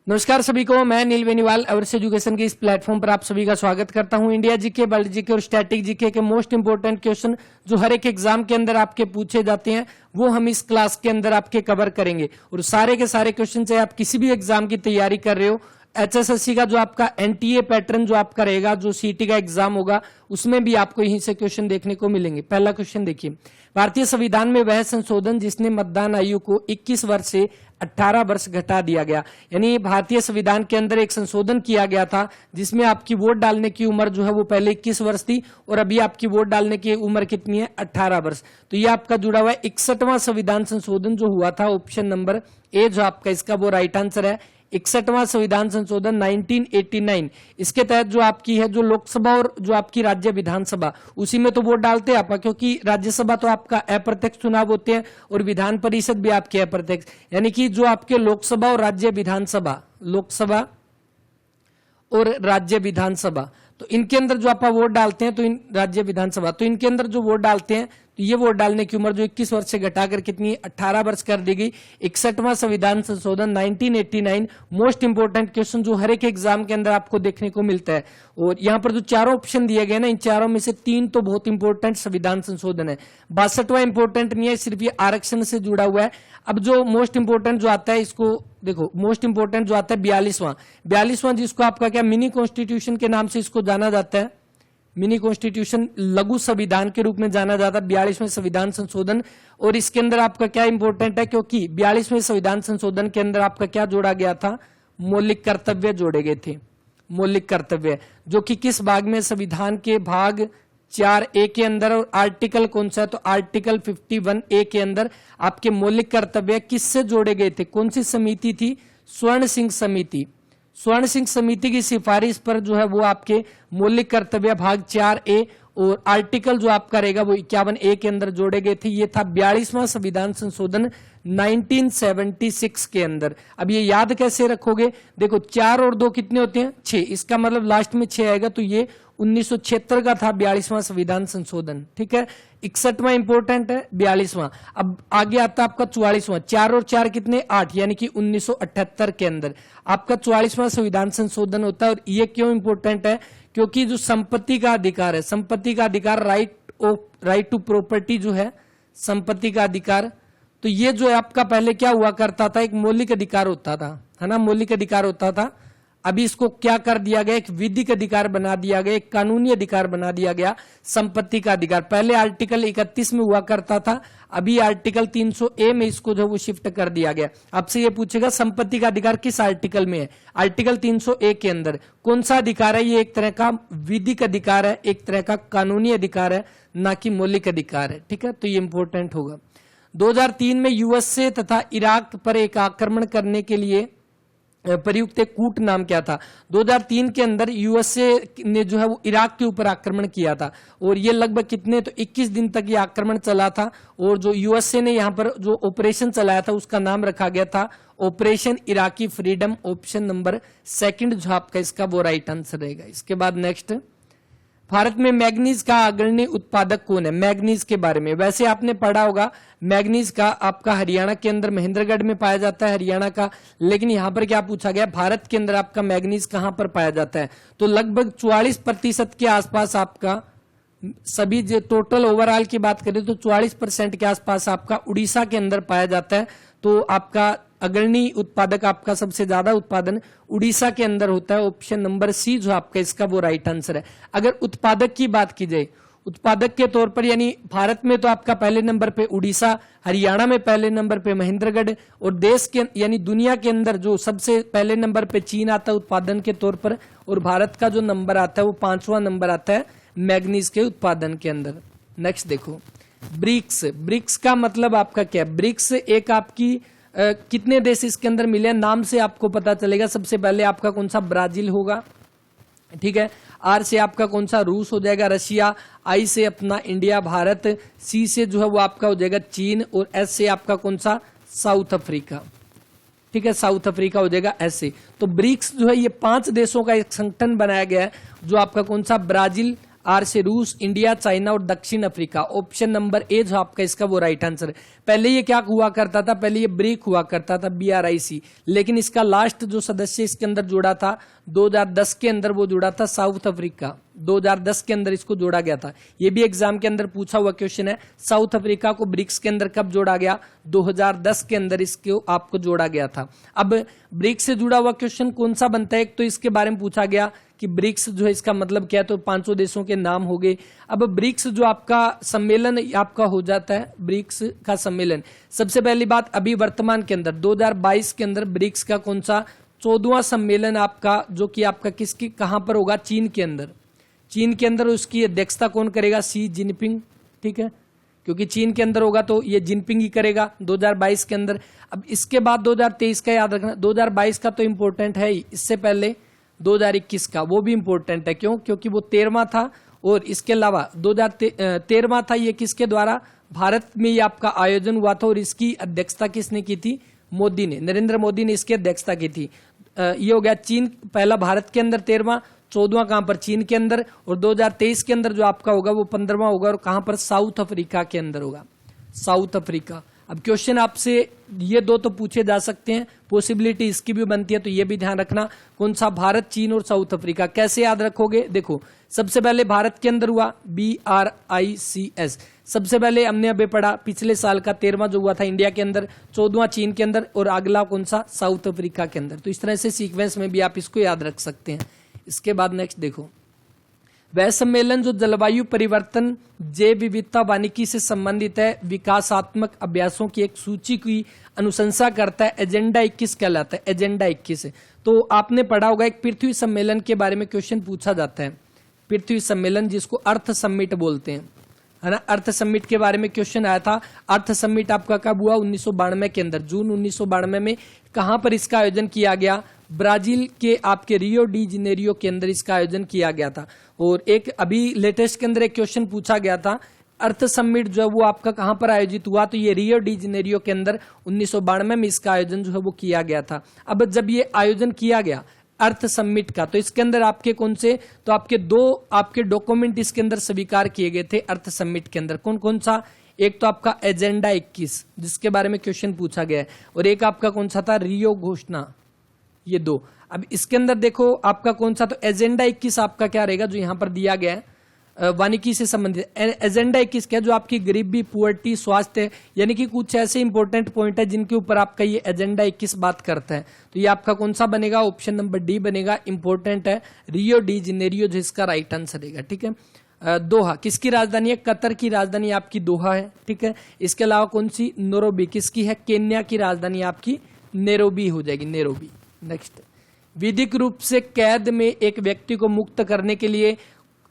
नमस्कार सभी को, मैं नील बेनीवाल अवर्स एजुकेशन के इस प्लेटफॉर्म पर आप सभी का स्वागत करता हूं। इंडिया जीके, वर्ल्ड जीके और स्टैटिक जीके के मोस्ट इंपोर्टेंट क्वेश्चन जो हर एक एग्जाम के अंदर आपके पूछे जाते हैं वो हम इस क्लास के अंदर आपके कवर करेंगे। और सारे के सारे क्वेश्चन चाहे आप किसी भी एग्जाम की तैयारी कर रहे हो, एचएसएससी का जो आपका एनटीए पैटर्न जो आपका रहेगा, जो सीटी का एग्जाम होगा, उसमें भी आपको यहीं से क्वेश्चन देखने को मिलेंगे। पहला क्वेश्चन देखिए, भारतीय संविधान में वह संशोधन जिसने मतदान आयु को 21 वर्ष से 18 वर्ष घटा दिया गया। यानी भारतीय संविधान के अंदर एक संशोधन किया गया था जिसमें आपकी वोट डालने की उम्र जो है वो पहले 21 वर्ष थी और अभी आपकी वोट डालने की उम्र कितनी है, 18 वर्ष। तो ये आपका जुड़ा हुआ है 61वां संविधान संशोधन जो हुआ था, ऑप्शन नंबर ए जो आपका इसका वो राइट आंसर है। 61वां संविधान संशोधन 1989, इसके तहत जो आपकी है जो लोकसभा और जो आपकी राज्य विधानसभा, उसी में तो वोट डालते हैं आप, क्योंकि राज्यसभा तो आपका अप्रत्यक्ष चुनाव होते हैं और विधान परिषद भी आपके अप्रत्यक्ष, यानी कि जो आपके लोकसभा और राज्य विधानसभा, लोकसभा और राज्य विधानसभा, तो इनके अंदर जो आप वोट डालते हैं, तो इन राज्य विधानसभा, तो इनके अंदर जो वोट डालते हैं, तो ये वोट डालने की उम्र जो 21 वर्ष से घटाकर कितनी 18 वर्ष कर दी गई। 61वां संविधान संशोधन 1989, मोस्ट इंपोर्टेंट क्वेश्चन जो हर एक एग्जाम के अंदर आपको देखने को मिलता है। और यहाँ पर जो चारों ऑप्शन दिए गए ना, इन चारों में से 3 तो बहुत इंपॉर्टेंट संविधान संशोधन है, 62वां इंपॉर्टेंट नहीं है, सिर्फ ये आरक्षण से जुड़ा हुआ है। अब जो मोस्ट इंपोर्टेंट जो आता है, इसको देखो, मोस्ट इंपोर्टेंट जो आता है 42वां जिसको आपका क्या मिनी कॉन्स्टिट्यूशन के नाम से इसको जाना जाता है, मिनी कॉन्स्टिट्यूशन, लघु संविधान के रूप में जाना जाता है 42वें संविधान संशोधन। और इसके अंदर आपका क्या इंपॉर्टेंट है, क्योंकि 42वें संविधान संशोधन के अंदर आपका क्या जोड़ा गया था, मौलिक कर्तव्य जोड़े गए थे। मौलिक कर्तव्य जो कि किस भाग में, संविधान के भाग 4A के अंदर, और आर्टिकल कौन सा है, तो आर्टिकल 51A के अंदर आपके मौलिक कर्तव्य किससे जोड़े गए थे, कौन सी समिति थी, स्वर्ण सिंह समिति। स्वर्ण सिंह समिति की सिफारिश पर जो है वो आपके मौलिक कर्तव्य भाग 4A और आर्टिकल जो आपका रहेगा वो 51A के अंदर जोड़े गए थे। ये था 42वां संविधान संशोधन 1976 के अंदर। अब ये याद कैसे रखोगे, देखो 4 और 2 कितने होते हैं, 6, इसका मतलब लास्ट में 6 आएगा, तो ये 1976 का था 42वां संविधान संशोधन। ठीक है, 61वां इंपोर्टेंट है, 42वां। अब आगे आता है आपका 44वां, 4 और 4 कितने, 8, यानी कि 1978 के अंदर आपका 44वां संविधान संशोधन होता है। और ये क्यों इंपोर्टेंट है, क्योंकि जो संपत्ति का अधिकार है, संपत्ति का अधिकार, राइट टू प्रॉपर्टी जो है, संपत्ति का अधिकार, तो ये जो है आपका पहले क्या हुआ करता था, एक मौलिक अधिकार होता था, है ना, मौलिक अधिकार होता था। अभी इसको क्या कर दिया गया, एक विधिक अधिकार बना दिया गया, एक कानूनी अधिकार बना दिया गया, संपत्ति का अधिकार। पहले आर्टिकल 31 में हुआ करता था, अभी आर्टिकल 300A में इसको जो वो शिफ्ट कर दिया गया। आपसे ये पूछेगा संपत्ति का अधिकार किस आर्टिकल में है, आर्टिकल 300A के अंदर कौन सा अधिकार है, ये एक तरह का विधिक अधिकार है, एक तरह का कानूनी अधिकार है, ना कि मौलिक अधिकार है। ठीक है, तो ये इंपॉर्टेंट होगा। 2003 में यूएसए तथा इराक पर एक आक्रमण करने के लिए प्रयुक्त एक कूट नाम क्या था। 2003 के अंदर यूएसए ने जो है वो इराक के ऊपर आक्रमण किया था और ये लगभग कितने, तो 21 दिन तक ये आक्रमण चला था। और जो यूएसए ने यहाँ पर जो ऑपरेशन चलाया था उसका नाम रखा गया था operation Iraqi freedom, option number 2 जो आपका इसका वो राइट आंसर रहेगा। इसके बाद नेक्स्ट, भारत में मैग्नीज का अग्रणी उत्पादक कौन है। मैग्नीज के बारे में वैसे आपने पढ़ा होगा, मैग्नीज का आपका हरियाणा के अंदर महेंद्रगढ़ में पाया जाता है, हरियाणा का। लेकिन यहां पर क्या पूछा गया, भारत के अंदर आपका मैग्नीज कहां पर पाया जाता है, तो लगभग 44% के आसपास आपका, सभी जो टोटल ओवरऑल की बात करें तो 44% के आसपास आपका उड़ीसा के अंदर पाया जाता है। तो आपका अग्रणी उत्पादक, आपका सबसे ज्यादा उत्पादन उड़ीसा के अंदर होता है, ऑप्शन नंबर सी जो आपका इसका वो राइट आंसर है। अगर उत्पादक की बात की जाए, उत्पादक के तौर पर, यानी भारत में तो आपका पहले नंबर पे उड़ीसा, हरियाणा में पहले नंबर पे महेंद्रगढ़, और देश के यानी दुनिया के अंदर जो सबसे पहले नंबर पे चीन आता है उत्पादन के तौर पर, और भारत का जो नंबर आता है वो 5वां नंबर आता है मैग्नीज के उत्पादन के अंदर। नेक्स्ट देखो, ब्रिक्स। ब्रिक्स का मतलब आपका क्या है, ब्रिक्स एक आपकी कितने देश इसके अंदर मिले, नाम से आपको पता चलेगा। सबसे पहले आपका कौन सा, ब्राजील होगा, ठीक है। आर से आपका कौन सा, रूस हो जाएगा, रशिया। आई से अपना इंडिया, भारत। सी से जो है वो आपका हो जाएगा चीन, और एस से आपका कौन सा, साउथ अफ्रीका। ठीक है, साउथ अफ्रीका हो जाएगा ऐसे। तो ब्रिक्स जो है ये 5 देशों का एक संगठन बनाया गया है, जो आपका कौन सा, ब्राजील, आर से रूस, इंडिया, चाइना और दक्षिण अफ्रीका। ऑप्शन नंबर ए जो आपका इसका वो राइट आंसर है। पहले ये क्या हुआ करता था, पहले ये ब्रिक हुआ करता था, BRIC, लेकिन इसका लास्ट जो सदस्य इसके अंदर जुड़ा था 2010 के अंदर वो जुड़ा था साउथ अफ्रीका। 2010 के अंदर इसको जोड़ा गया था। ये भी एग्जाम के अंदर पूछा हुआ क्वेश्चन है। साउथ अफ्रीका को ब्रिक्स के अंदर कब जोड़ा गया, 2010 के अंदर इसको आपको जोड़ा गया था। अब ब्रिक्स से जुड़ा हुआ क्वेश्चन कौन सा बनता है, एक तो इसके बारे में पूछा गया कि ब्रिक्स जो है इसका मतलब क्या है, तो 500 देशों के नाम हो गए। अब ब्रिक्स जो आपका सम्मेलन आपका हो जाता है, ब्रिक्स का सम्मेलन, सबसे पहली बात अभी वर्तमान के अंदर 2022 के अंदर ब्रिक्स का कौन सा 14वां सम्मेलन आपका, जो कि आपका किसकी कहां पर होगा, चीन के अंदर। चीन के अंदर उसकी अध्यक्षता कौन करेगा, शी जिनपिंग, ठीक है, क्योंकि चीन के अंदर होगा तो ये जिनपिंग ही करेगा 2022 के अंदर। अब इसके बाद 2023 का याद रखना, 2022 का तो इंपॉर्टेंट है ही, इससे पहले 2021 का वो भी इंपॉर्टेंट है। क्यों, क्योंकि वो 13वां था, और इसके अलावा 2013वां था, ये किसके द्वारा, भारत में ये आपका आयोजन हुआ था, और इसकी अध्यक्षता किसने की थी, मोदी ने, नरेंद्र मोदी ने इसकी अध्यक्षता की थी। ये हो गया चीन, पहला भारत के अंदर 13वां, 14वां कहां पर, चीन के अंदर, और 2023 के अंदर जो आपका होगा वो 15वां होगा, और कहां पर, साउथ अफ्रीका के अंदर होगा, साउथ अफ्रीका। अब क्वेश्चन आपसे ये दो तो पूछे जा सकते हैं, पॉसिबिलिटी इसकी भी बनती है, तो ये भी ध्यान रखना कौन सा, भारत, चीन और साउथ अफ्रीका। कैसे याद रखोगे, देखो सबसे पहले भारत के अंदर हुआ BRICS, सबसे पहले हमने अभी पढ़ा पिछले साल का 13वां जो हुआ था इंडिया के अंदर, 14वां चीन के अंदर, और अगला कौन सा, साउथ अफ्रीका के अंदर। तो इस तरह से सीक्वेंस में भी आप इसको याद रख सकते हैं। इसके बाद नेक्स्ट देखो, वह सम्मेलन जो जलवायु परिवर्तन, जैव विविधता, वानिकी से संबंधित है, विकासात्मक अभ्यासों की एक सूची की अनुशंसा करता है, एजेंडा 21 कहलाता है, एजेंडा 21। तो आपने पढ़ा होगा एक पृथ्वी सम्मेलन के बारे में क्वेश्चन पूछा जाता है, पृथ्वी सम्मेलन जिसको अर्थ समिट बोलते हैं, है ना, अर्थ समिट के बारे में क्वेश्चन आया था। अर्थ समिट आपका कब हुआ, 1992 के अंदर, जून 1992 में। कहां पर इसका आयोजन किया गया, ब्राजील के आपके रियो डी जेनेरियो के अंदर इसका आयोजन किया गया था। और एक अभी लेटेस्ट के अंदर एक क्वेश्चन पूछा गया था, अर्थ समिट जो है वो आपका कहां पर आयोजित हुआ, तो ये रियो डी जेनेरियो के अंदर 1992 में इसका आयोजन जो है वो किया गया था। अब जब ये आयोजन किया गया अर्थ समिट का, तो इसके अंदर आपके कौन से, तो आपके दो आपके डॉक्यूमेंट इसके अंदर स्वीकार किए गए थे अर्थ समिट के अंदर। कौन कौन सा, एक तो आपका एजेंडा 21 जिसके बारे में क्वेश्चन पूछा गया है, और एक आपका कौन सा था, रियो घोषणा, ये दो। अब इसके अंदर देखो आपका कौन सा, तो एजेंडा 21 आपका क्या रहेगा जो यहां पर दिया गया है, वानिकी से संबंधित। एजेंडा 21 क्या, जो आपकी गरीबी, पुअर्टी, स्वास्थ्य, यानी कि कुछ ऐसे इंपॉर्टेंट पॉइंट है जिनके ऊपर आपका ये एजेंडा 21 बात करता है। तो ये आपका कौन सा बनेगा, ऑप्शन नंबर डी बनेगा, इंपॉर्टेंट है, रियो डी जेनेरियो जो इसका राइट आंसर रहेगा, ठीक है। दोहा किसकी राजधानी है, कतर की राजधानी आपकी दोहा है, ठीक है। इसके अलावा कौन सी, नैरोबी किसकी है, केन्या की राजधानी आपकी नैरोबी हो जाएगी, नैरोबी। नेक्स्ट, विधिक रूप से कैद में एक व्यक्ति को मुक्त करने के लिए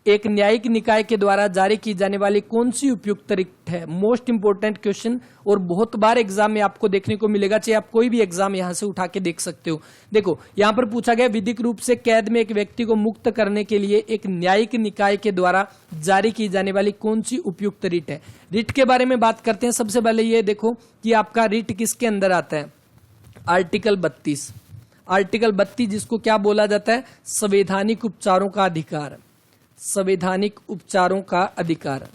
एक न्यायिक निकाय के द्वारा जारी की जाने वाली कौन सी उपयुक्त रिट है। मोस्ट इंपोर्टेंट क्वेश्चन, और बहुत बार एग्जाम में आपको देखने को मिलेगा, चाहे आप कोई भी एग्जाम यहां से उठा के देख सकते हो। देखो यहां पर पूछा गया, विधिक रूप से कैद में एक व्यक्ति को मुक्त करने के लिए एक न्यायिक निकाय के द्वारा जारी की जाने वाली कौन सी उपयुक्त रिट है। रिट के बारे में बात करते हैं। सबसे पहले ये देखो कि आपका रिट किसके अंदर आता है, आर्टिकल 32। आर्टिकल 32 जिसको क्या बोला जाता है, संवैधानिक उपचारों का अधिकार, संवैधानिक उपचारों का अधिकार,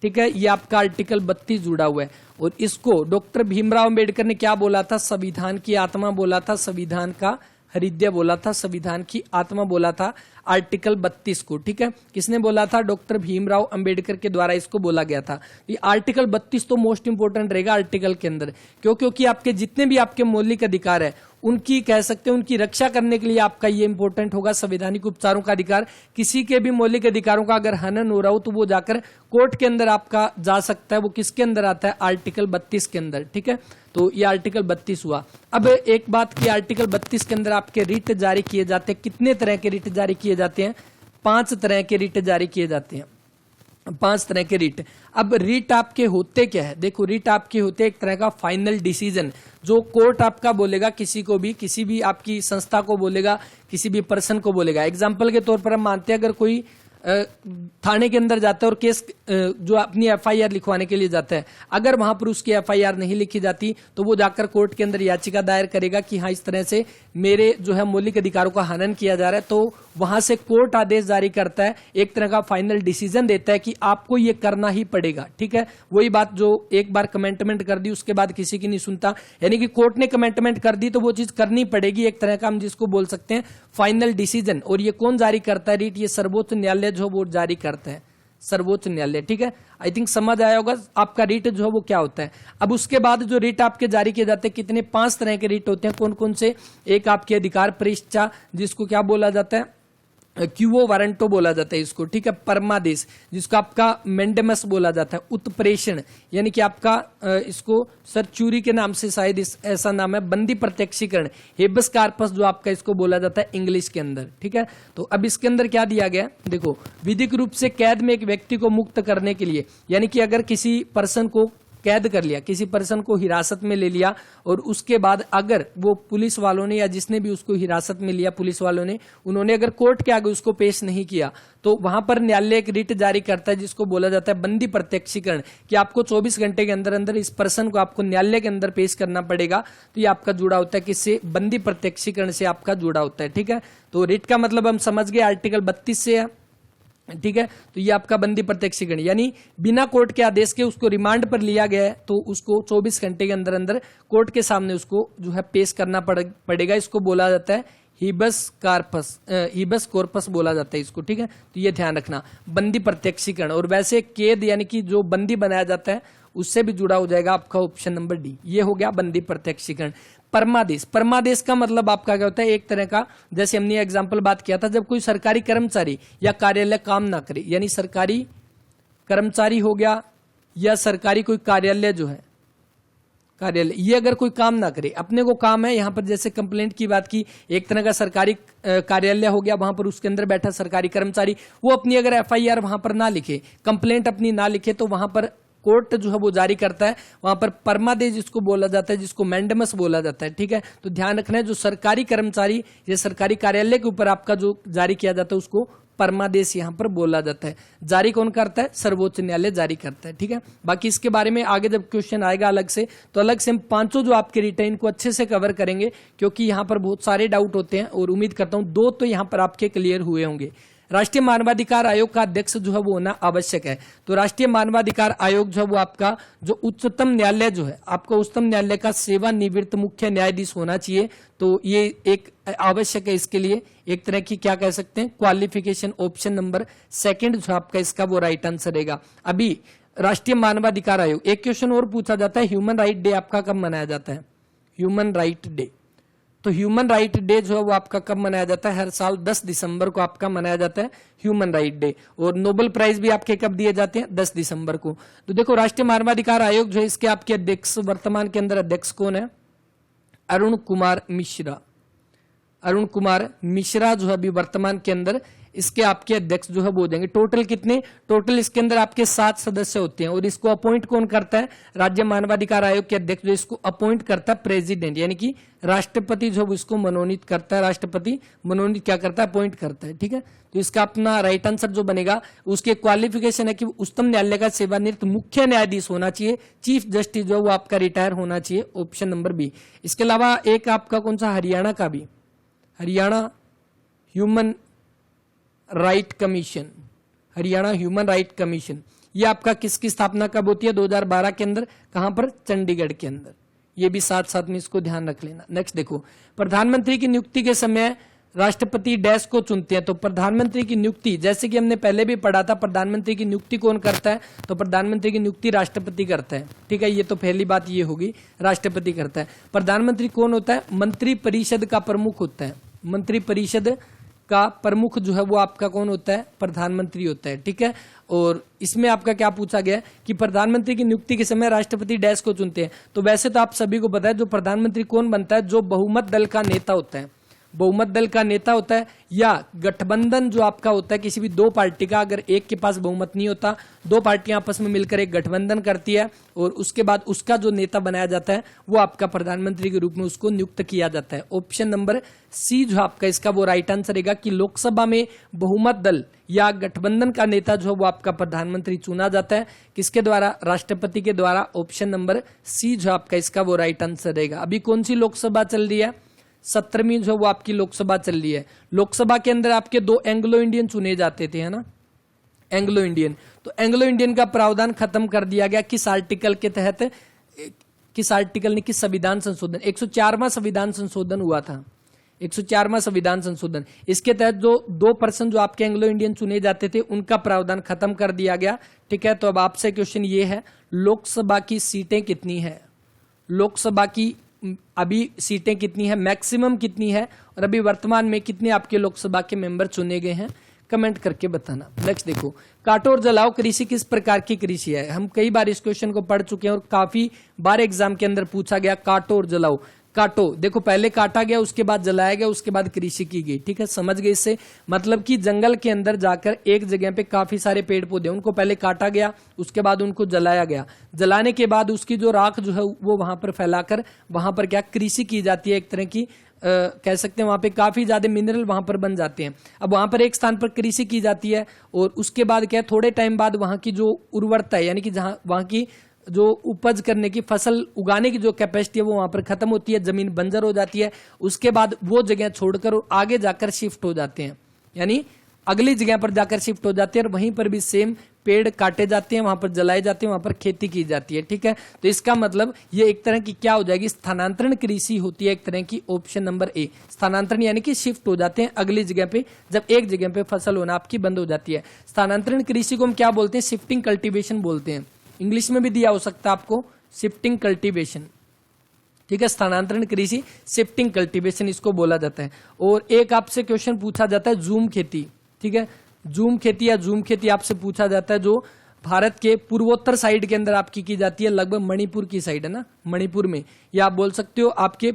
ठीक है। ये आपका आर्टिकल 32 जुड़ा हुआ है, और इसको डॉक्टर भीमराव अंबेडकर ने क्या बोला था, संविधान की आत्मा बोला था, संविधान का हृदय बोला था, संविधान की आत्मा बोला था आर्टिकल 32 को, ठीक है। किसने बोला था, डॉक्टर भीमराव अंबेडकर के द्वारा इसको बोला गया था। ये आर्टिकल 32 तो मोस्ट इंपोर्टेंट रहेगा आर्टिकल के अंदर, क्योंकि आपके जितने भी आपके मौलिक अधिकार है उनकी कह सकते हैं उनकी रक्षा करने के लिए आपका ये इंपॉर्टेंट होगा, संवैधानिक उपचारों का अधिकार। किसी के भी मौलिक अधिकारों का अगर हनन हो रहा हो तो वो जाकर कोर्ट के अंदर आपका जा सकता है, वो किसके अंदर आता है, आर्टिकल 32 के अंदर, ठीक है। तो ये आर्टिकल 32 हुआ। अब एक बात की, आर्टिकल 32 के अंदर आपके रिट जारी किए जाते हैं। कितने तरह के रिट जारी किए जाते हैं, 5 तरह के रिट जारी किए जाते हैं, 5 तरह के रिट। अब रिट आपके होते क्या है, देखो रिट आपके होते एक तरह का फाइनल डिसीजन, जो कोर्ट आपका बोलेगा किसी को भी, किसी भी आपकी संस्था को बोलेगा, किसी भी पर्सन को बोलेगा। एग्जाम्पल के तौर पर हम मानते हैं अगर कोई थाने के अंदर जाता है और केस जो अपनी एफआईआर लिखवाने के लिए जाता है, अगर वहां पर उसकी एफआईआर नहीं लिखी जाती तो वो जाकर कोर्ट के अंदर याचिका दायर करेगा कि हाँ इस तरह से मेरे जो है मौलिक अधिकारों का हनन किया जा रहा है। तो वहां से कोर्ट आदेश जारी करता है, एक तरह का फाइनल डिसीजन देता है कि आपको ये करना ही पड़ेगा। ठीक है, वही बात जो एक बार कमेंटमेंट कर दी उसके बाद किसी की नहीं सुनता, यानी कि कोर्ट ने कमेंटमेंट कर दी तो वो चीज करनी पड़ेगी, एक तरह का हम जिसको बोल सकते हैं फाइनल डिसीजन। और ये कौन जारी करता है रीट? ये सर्वोच्च न्यायालय जो वो जारी करता है, सर्वोच्च न्यायालय। ठीक है, आई थिंक समझ आया होगा आपका रीट जो है वो क्या होता है। अब उसके बाद जो रीट आपके जारी किए जाते हैं, कितने 5 तरह के रीट होते हैं, कौन कौन से? एक आपके अधिकार परीक्षा, जिसको क्या बोला जाता है, क्यूओ वारंटो बोला जाता है इसको। ठीक है, परमादेश, जिसको आपका मेंडेमस बोला जाता है, उत्प्रेषण यानी कि आपका इसको सरचूरी के नाम से शायद ऐसा नाम है, बंदी प्रत्यक्षीकरण, हेबस कार्पस जो आपका इसको बोला जाता है इंग्लिश के अंदर। ठीक है, तो अब इसके अंदर क्या दिया गया, देखो, विधिक रूप से कैद में एक व्यक्ति को मुक्त करने के लिए, यानी कि अगर किसी पर्सन को कैद कर लिया, किसी पर्सन को हिरासत में ले लिया और उसके बाद अगर वो पुलिस वालों ने या जिसने भी उसको हिरासत में लिया पुलिस वालों ने, उन्होंने अगर कोर्ट के आगे उसको पेश नहीं किया तो वहां पर न्यायालय एक रिट जारी करता है जिसको बोला जाता है बंदी प्रत्यक्षीकरण, कि आपको 24 घंटे के अंदर अंदर इस पर्सन को आपको न्यायालय के अंदर पेश करना पड़ेगा। तो ये आपका जुड़ा होता है किससे? बंदी प्रत्यक्षीकरण से आपका जुड़ा होता है। ठीक है, तो रिट का मतलब हम समझ गए आर्टिकल 32 से है। ठीक है, तो ये आपका बंदी प्रत्यक्षीकरण यानी बिना कोर्ट के आदेश के उसको रिमांड पर लिया गया है तो उसको 24 घंटे के अंदर अंदर कोर्ट के सामने उसको जो है पेश करना पड़ेगा। इसको बोला जाता है हिबस कॉर्पस बोला जाता है इसको। ठीक है, तो ये ध्यान रखना, बंदी प्रत्यक्षीकरण। और वैसे कैद यानी कि जो बंदी बनाया जाता है उससे भी जुड़ा हो जाएगा आपका ऑप्शन नंबर डी। ये हो गया बंदी प्रत्यक्षीकरण। परमादेश, परमादेश का मतलब आपका क्या होता है? एक तरह का, जैसे हमने एग्जांपल बात किया था, जब कोई सरकारी कर्मचारी या कार्यालय काम ना करे, यानी सरकारी कर्मचारी हो गया या सरकारी कोई कार्यालय जो है कार्यालय, ये अगर कोई काम ना करे, अपने को काम है, यहां पर जैसे कंप्लेंट की बात की, एक तरह का सरकारी कार्यालय हो गया, वहां पर उसके अंदर बैठा सरकारी कर्मचारी, वो अपनी अगर एफआईआर वहां पर ना लिखे, कंप्लेंट अपनी ना लिखे, तो वहां पर कोर्ट जो है वो जारी करता है, वहां पर परमादेश जिसको बोला जाता है, जिसको मैंडेमस बोला जाता है। ठीक है, तो ध्यान रखना है, जो सरकारी कर्मचारी या सरकारी कार्यालय के ऊपर आपका जो जारी किया जाता है उसको परमादेश यहां पर बोला जाता है। जारी कौन करता है? सर्वोच्च न्यायालय जारी करता है। ठीक है, बाकी इसके बारे में आगे जब क्वेश्चन आएगा अलग से, तो अलग से हम पांचों जो आपके रिटेन को अच्छे से कवर करेंगे, क्योंकि यहां पर बहुत सारे डाउट होते हैं और उम्मीद करता हूं 2 तो यहां पर आपके क्लियर हुए होंगे। राष्ट्रीय मानवाधिकार आयोग का अध्यक्ष जो है वो होना आवश्यक है। तो राष्ट्रीय मानवाधिकार आयोग जो है वो आपका जो उच्चतम न्यायालय जो है, आपका उच्चतम न्यायालय का सेवानिवृत्त मुख्य न्यायाधीश होना चाहिए। तो ये एक आवश्यक है, इसके लिए एक तरह की क्या कह सकते हैं क्वालिफिकेशन। ऑप्शन नंबर 2 जो आपका इसका वो राइट आंसर रहेगा। अभी राष्ट्रीय मानवाधिकार आयोग, एक क्वेश्चन और पूछा जाता है, ह्यूमन राइट डे आपका कब मनाया जाता है? ह्यूमन राइट डे, तो ह्यूमन राइट डे जो है वो आपका कब मनाया जाता है? हर साल 10 दिसंबर को आपका मनाया जाता है ह्यूमन राइट डे। और नोबेल प्राइज भी आपके कब दिए जाते हैं? 10 दिसंबर को। तो देखो, राष्ट्रीय मानवाधिकार आयोग जो है इसके आपके अध्यक्ष, वर्तमान के अंदर अध्यक्ष कौन है? अरुण कुमार मिश्रा। अरुण कुमार मिश्रा जो है अभी वर्तमान के अंदर इसके आपके अध्यक्ष जो है वो हो जाएंगे। टोटल कितने? टोटल इसके अंदर आपके 7 सदस्य होते हैं। और इसको अपॉइंट कौन करता है? राज्य मानवाधिकार आयोग के अध्यक्ष जो इसको अपॉइंट करता है प्रेसिडेंट, यानी कि राष्ट्रपति जो इसको मनोनीत करता है। राष्ट्रपति मनोनीत क्या करता है? अपॉइंट करता है। ठीक है, तो इसका अपना राइट आंसर जो बनेगा, उसके क्वालिफिकेशन है कि उच्चतम न्यायालय का सेवानिवृत्त मुख्य न्यायाधीश होना चाहिए, चीफ जस्टिस जो वो आपका रिटायर होना चाहिए। Option number B. इसके अलावा एक आपका कौन सा? हरियाणा का भी, Haryana human right commission, Haryana human right commission, ये आपका किसकी स्थापना कब होती है? 2012 के अंदर। कहां पर? चंडीगढ़ के अंदर। ये भी साथ साथ में इसको ध्यान रख लेना। नेक्स्ट देखो, प्रधानमंत्री की नियुक्ति के समय राष्ट्रपति डैश को चुनते हैं। तो प्रधानमंत्री की नियुक्ति, जैसे कि हमने पहले भी पढ़ा था, प्रधानमंत्री की नियुक्ति कौन करता है? तो प्रधानमंत्री की नियुक्ति राष्ट्रपति करता है। ठीक है, ये तो पहली बात ये होगी, राष्ट्रपति करता है। प्रधानमंत्री कौन होता है? मंत्री परिषद का प्रमुख होता है। मंत्री परिषद का प्रमुख जो है वो आपका कौन होता है? प्रधानमंत्री होता है। ठीक है, और इसमें आपका क्या पूछा गया कि प्रधानमंत्री की नियुक्ति के समय राष्ट्रपति डैश को चुनते हैं। तो वैसे तो आप सभी को पता है, जो प्रधानमंत्री कौन बनता है? जो बहुमत दल का नेता होता है। बहुमत दल का नेता होता है, या गठबंधन जो आपका होता है किसी भी दो पार्टी का, अगर एक के पास बहुमत नहीं होता, दो पार्टियां आपस में मिलकर एक गठबंधन करती है और उसके बाद उसका जो नेता बनाया जाता है वो आपका प्रधानमंत्री के रूप में उसको नियुक्त किया जाता है। ऑप्शन नंबर सी जो आपका इसका वो राइट आंसर रहेगा कि लोकसभा में बहुमत दल या गठबंधन का नेता जो है वो आपका प्रधानमंत्री चुना जाता है, किसके द्वारा? राष्ट्रपति के द्वारा। ऑप्शन नंबर सी जो आपका इसका वो राइट आंसर रहेगा। अभी कौन सी लोकसभा चल रही है? 17वीं जो वो आपकी लोकसभा चल रही है। लोकसभा के अंदर आपके दो एंग्लो इंडियन चुने जाते थे, है ना, एंग्लो इंडियन। तो एंग्लो इंडियन का प्रावधान खत्म कर दिया गया किस आर्टिकल के तहत? किस आर्टिकल ने? किस संविधान संशोधन? 104वां संविधान संशोधन हुआ था, 104वां संविधान संशोधन। इसके तहत जो 2% जो आपके एंग्लो इंडियन चुने जाते थे उनका प्रावधान खत्म कर दिया गया। ठीक है, तो अब आपसे क्वेश्चन ये है, लोकसभा की सीटें कितनी है? लोकसभा की अभी सीटें कितनी है, मैक्सिमम कितनी है, और अभी वर्तमान में कितने आपके लोकसभा के मेंबर चुने गए हैं? कमेंट करके बताना। नेक्स्ट देखो, काटो और जलाओ कृषि किस प्रकार की कृषि है? हम कई बार इस क्वेश्चन को पढ़ चुके हैं और काफी बार एग्जाम के अंदर पूछा गया। काटो और जलाओ, काटो देखो पहले काटा गया, उसके बाद जलाया गया, उसके बाद कृषि की गई। ठीक है, समझ गए इससे? मतलब कि जंगल के अंदर जाकर एक जगह पे काफी सारे पेड़ पौधे, उनको पहले काटा गया, उसके बाद उनको जलाया गया। जलाने के बाद उसकी जो राख जो है वो वहां पर फैलाकर वहां पर क्या कृषि की जाती है, एक तरह की कह सकते हैं वहां पे काफी ज्यादा मिनरल वहां पर बन जाते हैं। अब वहां पर एक स्थान पर कृषि की जाती है और उसके बाद क्या, थोड़े टाइम बाद वहां की जो उर्वरता है, यानी कि जहां वहां की जो उपज करने की, फसल उगाने की जो कैपेसिटी है वो वहां पर खत्म होती है, जमीन बंजर हो जाती है। उसके बाद वो जगह छोड़कर और आगे जाकर शिफ्ट हो जाते हैं, यानी अगली जगह पर जाकर शिफ्ट हो जाते हैं और वहीं पर भी सेम पेड़ काटे जाते हैं, वहां पर जलाए जाते हैं, वहां पर खेती की जाती है। ठीक है, तो इसका मतलब ये एक तरह की क्या हो जाएगी, स्थानांतरण कृषि होती है एक तरह की। ऑप्शन नंबर ए, स्थानांतरण यानी कि शिफ्ट हो जाते हैं अगली जगह पे, जब एक जगह पे फसल होना आपकी बंद हो जाती है। स्थानांतरण कृषि को हम क्या बोलते हैं? शिफ्टिंग कल्टीवेशन बोलते हैं। इंग्लिश में भी दिया हो सकता है आपको, शिफ्टिंग कल्टीवेशन। ठीक है, स्थानांतरण कृषि, शिफ्टिंग कल्टीवेशन इसको बोला जाता है। और एक आपसे क्वेश्चन पूछा जाता है जूम खेती। ठीक है, जूम खेती या जूम खेती आपसे पूछा जाता है, जो भारत के पूर्वोत्तर साइड के अंदर आपकी की जाती है, लगभग मणिपुर की साइड है ना, मणिपुर में, या आप बोल सकते हो आपके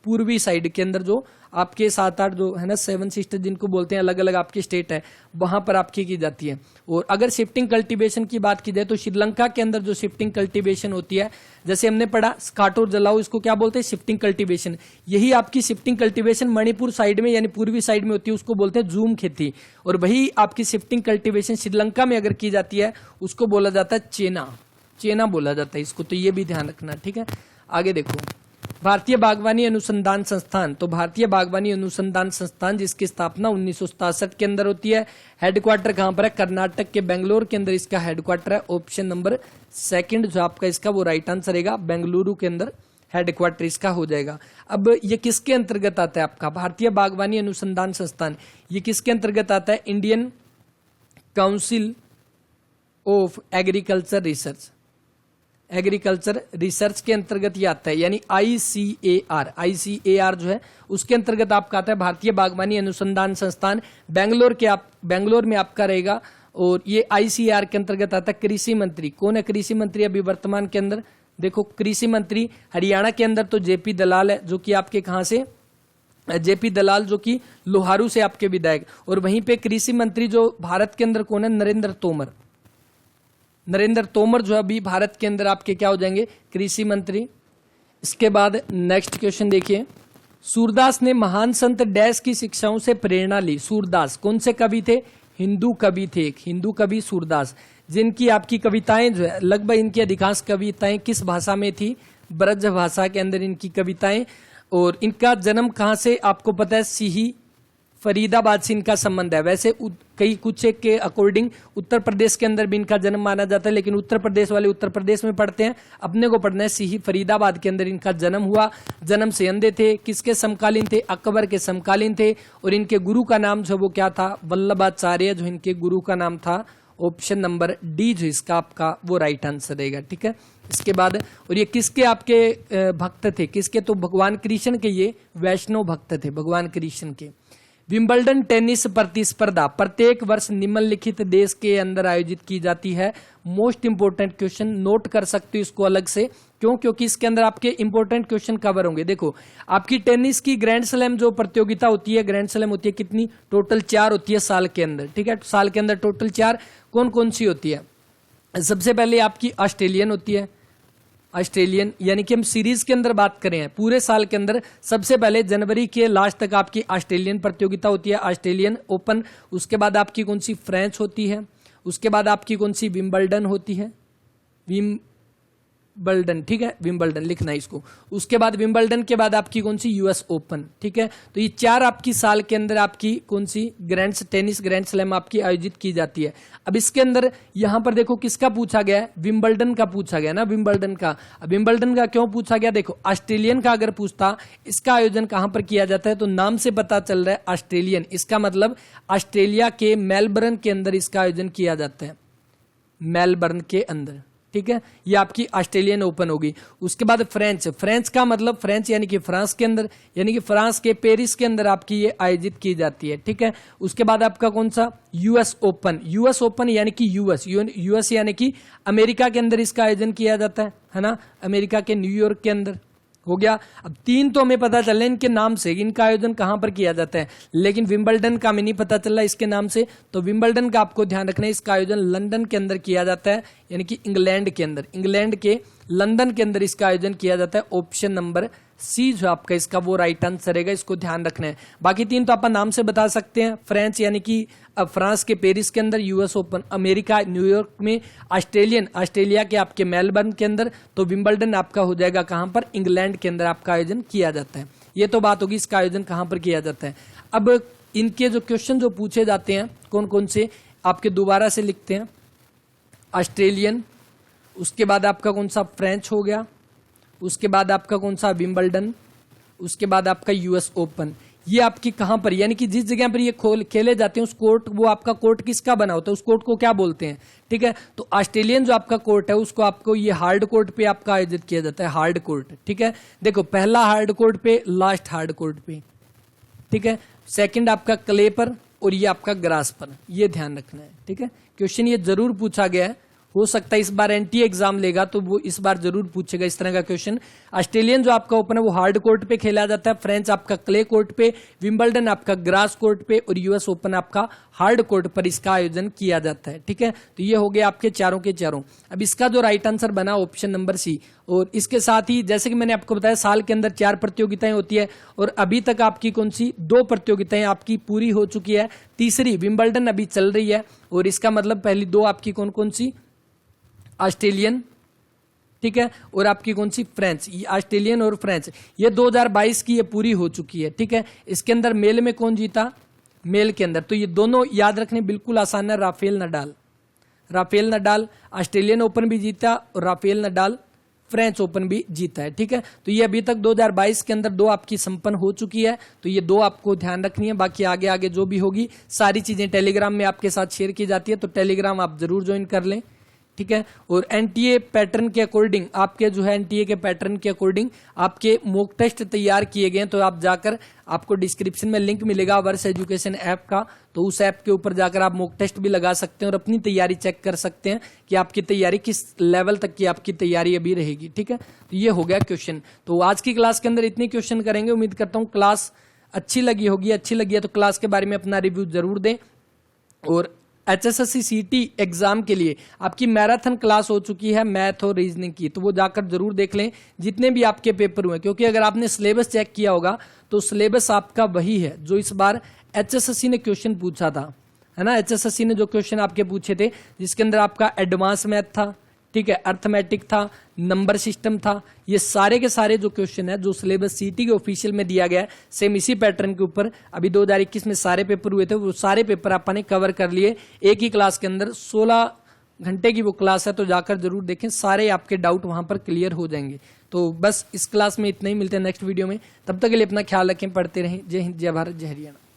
पूर्वी साइड के अंदर जो आपके 7-8 जो है ना 7 सिस्टर जिनको बोलते हैं, अलग अलग आपकी स्टेट है, वहां पर आपकी की जाती है। और अगर शिफ्टिंग कल्टीवेशन की बात की जाए तो श्रीलंका के अंदर जो शिफ्टिंग कल्टीवेशन होती है, जैसे हमने पढ़ा काटो और जलाओ, इसको क्या बोलते हैं? Shifting cultivation. यही आपकी शिफ्टिंग कल्टीवेशन मणिपुर साइड में यानी पूर्वी साइड में होती है, उसको बोलते हैं जूम खेती। और वही आपकी शिफ्टिंग कल्टीवेशन श्रीलंका में अगर की जाती है उसको बोला जाता है चेना, चेना बोला जाता है इसको, तो ये भी ध्यान रखना। ठीक है, आगे देखो, भारतीय बागवानी अनुसंधान संस्थान। तो भारतीय बागवानी अनुसंधान संस्थान जिसकी स्थापना 1967 के अंदर होती है, हेडक्वार्टर कहां पर है? कर्नाटक के बेंगलोर के अंदर इसका हेडक्वार्टर है। ऑप्शन नंबर सेकंड जो आपका इसका वो राइट आंसर रहेगा, बेंगलुरु के अंदर हेडक्वार्टर इसका हो जाएगा। अब ये किसके अंतर्गत आता है आपका भारतीय बागवानी अनुसंधान संस्थान? ये किसके अंतर्गत आता है? Indian council of agriculture research, agriculture research के अंतर्गत ये आता है, यानी आईसीएआर जो है उसके अंतर्गत आपका आता है भारतीय बागवानी अनुसंधान संस्थान। बेंगलोर में आपका रहेगा। और ये आईसीएआर के अंतर्गत आता है। कृषि मंत्री कौन है? कृषि मंत्री अभी वर्तमान के अंदर देखो, कृषि मंत्री हरियाणा के अंदर तो जेपी दलाल है, जो कि आपके कहां से? जेपी दलाल, जो कि लोहारू से आपके विधायक। और वहीं पे कृषि मंत्री जो भारत के अंदर कौन है? नरेंद्र तोमर। नरेंद्र तोमर जो अभी भारत के अंदर आपके क्या हो जाएंगे? कृषि मंत्री। इसके बाद नेक्स्ट क्वेश्चन देखिए, सूरदास ने महान संत डैश की शिक्षाओं से प्रेरणा ली। सूरदास कौन से कवि थे? हिंदू कवि थे, एक हिंदू कवि सूरदास, जिनकी आपकी कविताएं जो है लगभग इनकी अधिकांश कविताएं किस भाषा में थी? ब्रज भाषा के अंदर इनकी कविताएं। और इनका जन्म कहां से आपको पता है? सिही फरीदाबाद से इनका संबंध है। वैसे कई कुछ एक के अकॉर्डिंग उत्तर प्रदेश के अंदर भी इनका जन्म माना जाता है, लेकिन उत्तर प्रदेश वाले उत्तर प्रदेश में पढ़ते हैं, अपने को पढ़ना है सिही फरीदाबाद के अंदर इनका जन्म हुआ। जन्म से अंधे थे, किसके समकालीन थे? अकबर के समकालीन थे। और इनके गुरु का नाम जो वो क्या था? वल्लभाचार्य जो इनके गुरु का नाम था। ऑप्शन नंबर डी जो इसका आपका वो राइट आंसर रहेगा। ठीक है, इसके बाद और ये किसके आपके भक्त थे? किसके? तो भगवान कृष्ण के ये वैष्णव भक्त थे, भगवान कृष्ण के। विंबलडन टेनिस प्रतिस्पर्धा प्रत्येक वर्ष निम्नलिखित देश के अंदर आयोजित की जाती है। मोस्ट इंपोर्टेंट क्वेश्चन, नोट कर सकते हो इसको अलग से। क्यों? क्योंकि इसके अंदर आपके इंपॉर्टेंट क्वेश्चन कवर होंगे। देखो आपकी टेनिस की ग्रैंड स्लैम जो प्रतियोगिता होती है, ग्रैंड स्लैम होती है कितनी? टोटल 4 होती है साल के अंदर, ठीक है। साल के अंदर टोटल 4 कौन कौन सी होती है? सबसे पहले आपकी ऑस्ट्रेलियन होती है, ऑस्ट्रेलियन, यानी कि हम सीरीज के अंदर बात करें पूरे साल के अंदर सबसे पहले जनवरी के लास्ट तक आपकी ऑस्ट्रेलियन प्रतियोगिता होती है, ऑस्ट्रेलियन ओपन। उसके बाद आपकी कौन सी? फ्रेंच होती है। उसके बाद आपकी कौन सी? विंबलडन होती है, विंबलडन, ठीक है, विंबलडन लिखना है इसको। उसके बाद विंबलडन के बाद आपकी कौन सी? यूएस ओपन, ठीक है। तो ये 4 आपकी साल के अंदर आपकी कौन सी? टेनिस ग्रैंड स्लैम आपकी आयोजित की जाती है। अब इसके अंदर यहां पर देखो किसका पूछा गया है? विंबलडन का पूछा गया ना, विंबलडन का। अब विंबलडन का क्यों पूछा गया? देखो ऑस्ट्रेलियन का अगर पूछता इसका आयोजन कहां पर किया जाता है, तो नाम से पता चल रहा है ऑस्ट्रेलियन, इसका मतलब ऑस्ट्रेलिया के मेलबर्न के अंदर इसका आयोजन किया जाता है, मेलबर्न के अंदर, ठीक है। ये आपकी ऑस्ट्रेलियन ओपन होगी। उसके बाद फ्रेंच, फ्रेंच का मतलब फ्रेंच यानी कि फ्रांस के अंदर, यानी कि फ्रांस के पेरिस के अंदर आपकी ये आयोजित की जाती है, ठीक है। उसके बाद आपका कौन सा? यूएस ओपन, यूएस ओपन यानी कि यूएस यानी कि अमेरिका के अंदर इसका आयोजन किया जाता है ना, अमेरिका के न्यूयॉर्क के अंदर हो गया। अब 3 तो हमें पता चल रहा है इनके नाम से, इनका आयोजन कहां पर किया जाता है, लेकिन विंबलडन का हमें नहीं पता चल रहा इसके नाम से। तो विंबलडन का आपको ध्यान रखना है, इसका आयोजन लंदन के अंदर किया जाता है, यानी कि इंग्लैंड के अंदर, इंग्लैंड के लंदन के अंदर इसका आयोजन किया जाता है। ऑप्शन नंबर सी जो आपका इसका वो राइट आंसर रहेगा, इसको ध्यान रखना है। बाकी 3 तो आप नाम से बता सकते हैं, फ्रेंच यानी कि फ्रांस के पेरिस के अंदर, यूएस ओपन अमेरिका न्यूयॉर्क में, ऑस्ट्रेलियन ऑस्ट्रेलिया के आपके मेलबर्न के अंदर, तो विंबलडन आपका हो जाएगा कहां पर? इंग्लैंड के अंदर आपका आयोजन किया जाता है। ये तो बात होगी इसका आयोजन कहां पर किया जाता है। अब इनके जो क्वेश्चन जो पूछे जाते हैं कौन कौन से, आपके दोबारा से लिखते हैं। ऑस्ट्रेलियन, उसके बाद आपका कौन सा? फ्रेंच हो गया। उसके बाद आपका कौन सा? विंबलडन। उसके बाद आपका यूएस ओपन। ये आपकी कहां पर, यानी कि जिस जगह पर ये खेले जाते हैं उस कोर्ट, वो आपका कोर्ट किसका बना होता है, उस कोर्ट को क्या बोलते हैं, ठीक है। तो ऑस्ट्रेलियन जो आपका कोर्ट है उसको आपको ये हार्ड कोर्ट पे आपका आयोजित किया जाता है, हार्ड कोर्ट, ठीक है। देखो पहला हार्ड कोर्ट पे, लास्ट हार्ड कोर्ट पे, ठीक है। सेकंड आपका क्ले पर, और ये आपका ग्रास पर, ये ध्यान रखना है, ठीक है। क्वेश्चन ये जरूर पूछा गया है, हो सकता है इस बार एनटीए एग्जाम लेगा तो वो इस बार जरूर पूछेगा इस तरह का क्वेश्चन। ऑस्ट्रेलियन जो आपका ओपन है वो हार्ड कोर्ट पे खेला जाता है, फ्रेंच आपका क्ले कोर्ट पे, विंबलडन आपका ग्रास कोर्ट पे, और यूएस ओपन आपका हार्ड कोर्ट पर इसका आयोजन किया जाता है, ठीक है। तो ये हो गया आपके चारों के चारों। अब इसका जो राइट आंसर बना ऑप्शन नंबर सी। और इसके साथ ही जैसे कि मैंने आपको बताया साल के अंदर 4 प्रतियोगिताएं होती है, और अभी तक आपकी कौन सी? 2 प्रतियोगिताएं आपकी पूरी हो चुकी है, तीसरी विंबलडन अभी चल रही है। और इसका मतलब पहली 2 आपकी कौन कौन सी? ऑस्ट्रेलियन, ठीक है, और आपकी कौन सी? फ्रेंच। ये ऑस्ट्रेलियन और फ्रेंच ये 2022 की ये पूरी हो चुकी है, ठीक है। इसके अंदर मेल में कौन जीता? मेल के अंदर तो ये दोनों याद रखने बिल्कुल आसान है, Rafael Nadal, Rafael Nadal Australian open भी जीता और राफेल नडाल फ्रेंच ओपन भी जीता है, ठीक है। तो ये अभी तक 2022 के अंदर 2 आपकी संपन्न हो चुकी है, तो ये 2 आपको ध्यान रखनी है। बाकी आगे आगे जो भी होगी सारी चीजें टेलीग्राम में आपके साथ शेयर की जाती है, तो टेलीग्राम आप जरूर ज्वाइन कर लें, ठीक है। और एनटीए पैटर्न के अकॉर्डिंग आपके जो है एनटीए के पैटर्न के अकॉर्डिंग आपके मॉक टेस्ट तैयार किए गए, तो आप जाकर आपको डिस्क्रिप्शन में लिंक मिलेगा वर्ष एजुकेशन ऐप का, तो उस ऐप के ऊपर जाकर आप मॉक टेस्ट भी लगा सकते हैं और अपनी तैयारी चेक कर सकते हैं कि आपकी तैयारी किस लेवल तक की आपकी तैयारी अभी रहेगी, ठीक है। तो ये हो गया क्वेश्चन। तो आज की क्लास के अंदर इतने क्वेश्चन करेंगे। उम्मीद करता हूँ क्लास अच्छी लगी होगी, अच्छी लगी है तो क्लास के बारे में अपना रिव्यू जरूर दें। और HSSC CT एग्जाम के लिए आपकी मैराथन क्लास हो चुकी है मैथ और रीजनिंग की, तो वो जाकर जरूर देख लें जितने भी आपके पेपर हुए, क्योंकि अगर आपने सिलेबस चेक किया होगा तो सिलेबस आपका वही है जो इस बार HSSC ने क्वेश्चन पूछा था, है ना। HSSC ने जो क्वेश्चन आपके पूछे थे जिसके अंदर आपका एडवांस मैथ था, ठीक है, अर्थमेटिक था, नंबर सिस्टम था, ये सारे के सारे जो क्वेश्चन है जो सिलेबस सीटी के ऑफिशियल में दिया गया है सेम इसी पैटर्न के ऊपर अभी 2021 में सारे पेपर हुए थे, वो सारे पेपर आपने कवर कर लिए एक ही क्लास के अंदर। 16 घंटे की वो क्लास है, तो जाकर जरूर देखें, सारे आपके डाउट वहां पर क्लियर हो जाएंगे। तो बस इस क्लास में इतना ही, मिलते हैं नेक्स्ट वीडियो में, तब तक के लिए अपना ख्याल रखें, पढ़ते रहें। जय हिंद, जय भारत, जय हरियाणा।